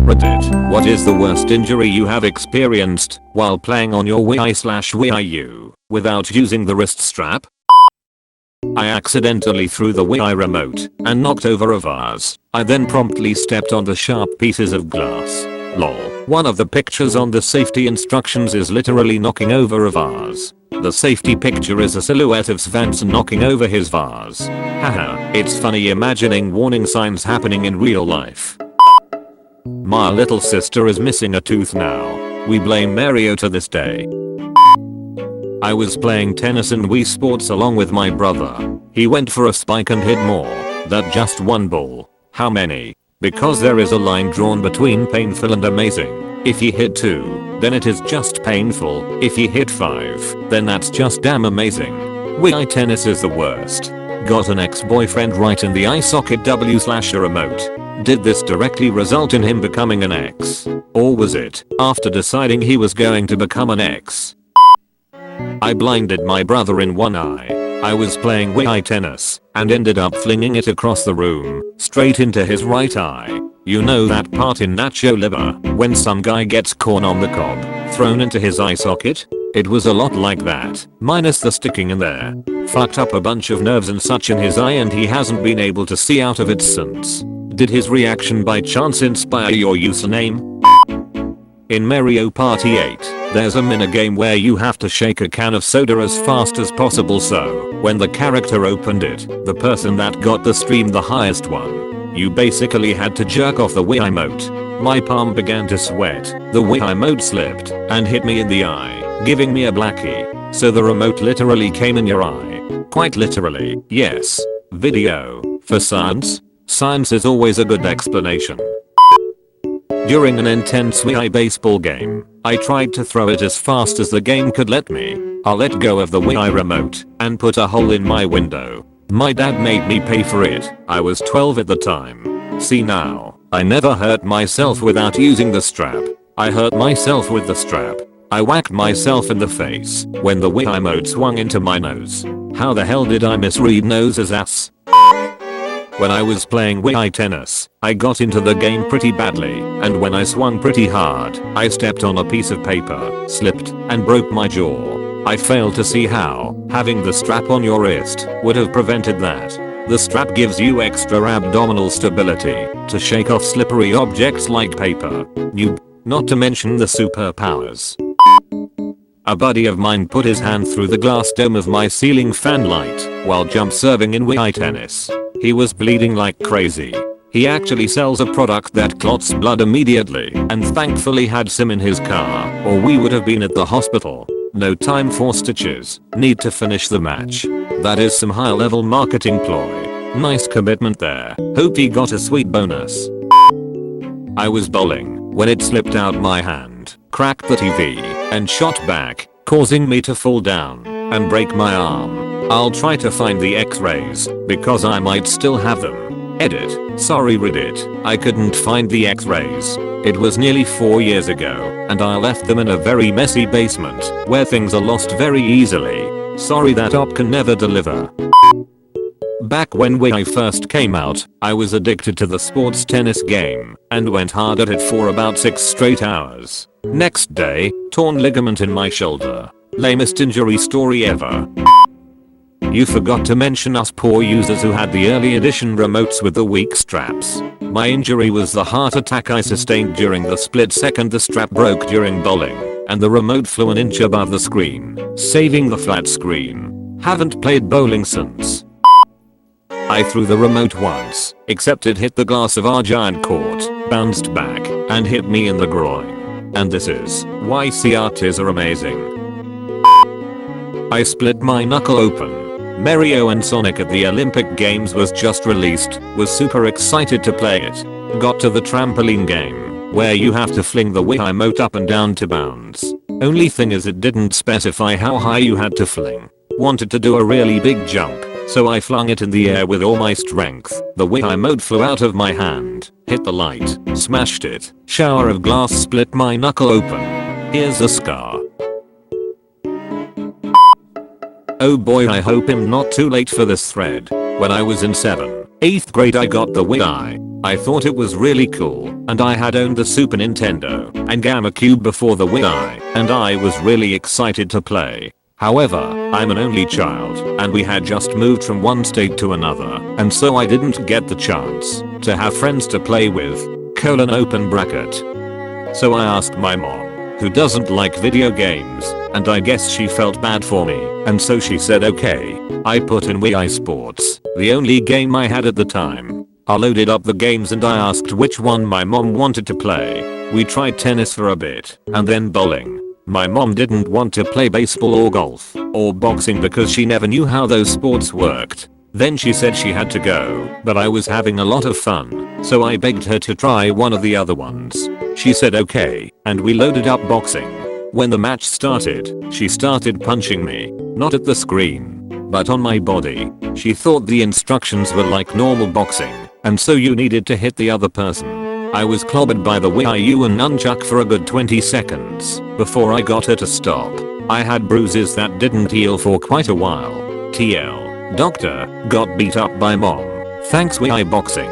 Reddit, what is the worst injury you have experienced while playing on your Wii/Wii U without using the wrist strap? I accidentally threw the Wii remote and knocked over a vase. I then promptly stepped on the sharp pieces of glass. Lol. One of the pictures on the safety instructions is literally knocking over a vase. The safety picture is a silhouette of Svensson knocking over his vase. Haha, it's funny imagining warning signs happening in real life. My little sister is missing a tooth now. We blame Mario to this day. I was playing tennis and Wii Sports along with my brother. He went for a spike and hit more than just one ball. How many? Because there is a line drawn between painful and amazing. If he hit 2, then it is just painful. If he hit 5, then that's just damn amazing. Wii tennis is the worst. Got an ex-boyfriend right in the eye socket W/a remote. Did this directly result in him becoming an ex? Or was it after deciding he was going to become an ex? I blinded my brother in one eye. I was playing Wii tennis and ended up flinging it across the room, straight into his right eye. You know that part in Nacho Libre when some guy gets corn on the cob thrown into his eye socket? It was a lot like that, minus the sticking in there. Fucked up a bunch of nerves and such in his eye and he hasn't been able to see out of it since. Did his reaction by chance inspire your username? In Mario Party 8, there's a minigame where you have to shake a can of soda as fast as possible, so when the character opened it, the person that got the stream the highest one, you basically had to jerk off the Wii emote. My palm began to sweat, the Wii emote slipped and hit me in the eye, giving me a blackie. So the remote literally came in your eye. Quite literally, yes. Video. For science? Science is always a good explanation. During an intense Wii baseball game, I tried to throw it as fast as the game could let me. I let go of the Wii remote and put a hole in my window. My dad made me pay for it. I was 12 at the time. See now, I never hurt myself without using the strap. I hurt myself with the strap. I whacked myself in the face when the Wii emote swung into my nose. How the hell did I misread nose as ass? When I was playing Wii tennis, I got into the game pretty badly, and when I swung pretty hard, I stepped on a piece of paper, slipped, and broke my jaw. I fail to see how having the strap on your wrist would have prevented that. The strap gives you extra abdominal stability to shake off slippery objects like paper. Noob. Not to mention the superpowers. A buddy of mine put his hand through the glass dome of my ceiling fan light while jump serving in Wii tennis. He was bleeding like crazy. He actually sells a product that clots blood immediately and thankfully had SIM in his car or we would have been at the hospital. No time for stitches. Need to finish the match. That is some high level marketing ploy. Nice commitment there. Hope he got a sweet bonus. I was bowling when it slipped out my hand, cracked the TV, and shot back, causing me to fall down and break my arm. I'll try to find the x-rays because I might still have them. Edit. Sorry Reddit, I couldn't find the x-rays. It was nearly 4 years ago and I left them in a very messy basement where things are lost very easily. Sorry that op can never deliver. Back when Wii first came out, I was addicted to the sports tennis game and went hard at it for about 6 straight hours. Next day, torn ligament in my shoulder. Lamest injury story ever. You forgot to mention us poor users who had the early edition remotes with the weak straps. My injury was the heart attack I sustained during the split second the strap broke during bowling and the remote flew an inch above the screen, saving the flat screen. Haven't played bowling since. I threw the remote once, except it hit the glass of our giant court, bounced back, and hit me in the groin. And this is why CRTs are amazing. I split my knuckle open. Mario and Sonic at the Olympic Games was just released, was super excited to play it. Got to the trampoline game, where you have to fling the Wii emote up and down to bounce. Only thing is it didn't specify how high you had to fling. Wanted to do a really big jump, so I flung it in the air with all my strength. The Wii emote flew out of my hand, hit the light, smashed it. Shower of glass split my knuckle open. Here's a scar. Oh boy, I hope I'm not too late for this thread. When I was in 7th, 8th grade I got the Wii. I thought it was really cool, and I had owned the Super Nintendo and GameCube before the Wii, and I was really excited to play. However, I'm an only child, and we had just moved from one state to another, and so I didn't get the chance to have friends to play with, open bracket. So I asked my mom, who doesn't like video games, and I guess she felt bad for me, and so she said okay. I put in Wii Sports, the only game I had at the time. I loaded up the games and I asked which one my mom wanted to play. We tried tennis for a bit, and then bowling. My mom didn't want to play baseball or golf, or boxing because she never knew how those sports worked. Then she said she had to go, but I was having a lot of fun, so I begged her to try one of the other ones. She said okay, and we loaded up boxing. When the match started, she started punching me, not at the screen, but on my body. She thought the instructions were like normal boxing, and so you needed to hit the other person. I was clobbered by the Wii U and nunchuck for a good 20 seconds before I got her to stop. I had bruises that didn't heal for quite a while. TL. Doctor, got beat up by mom. Thanks Wii boxing.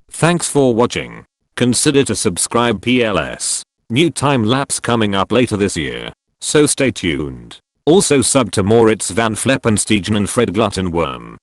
Thanks for watching. Consider to subscribe PLS. New time lapse coming up later this year, so stay tuned. Also sub to Moritz Van Fleppenstegen and Fred Gluttonworm.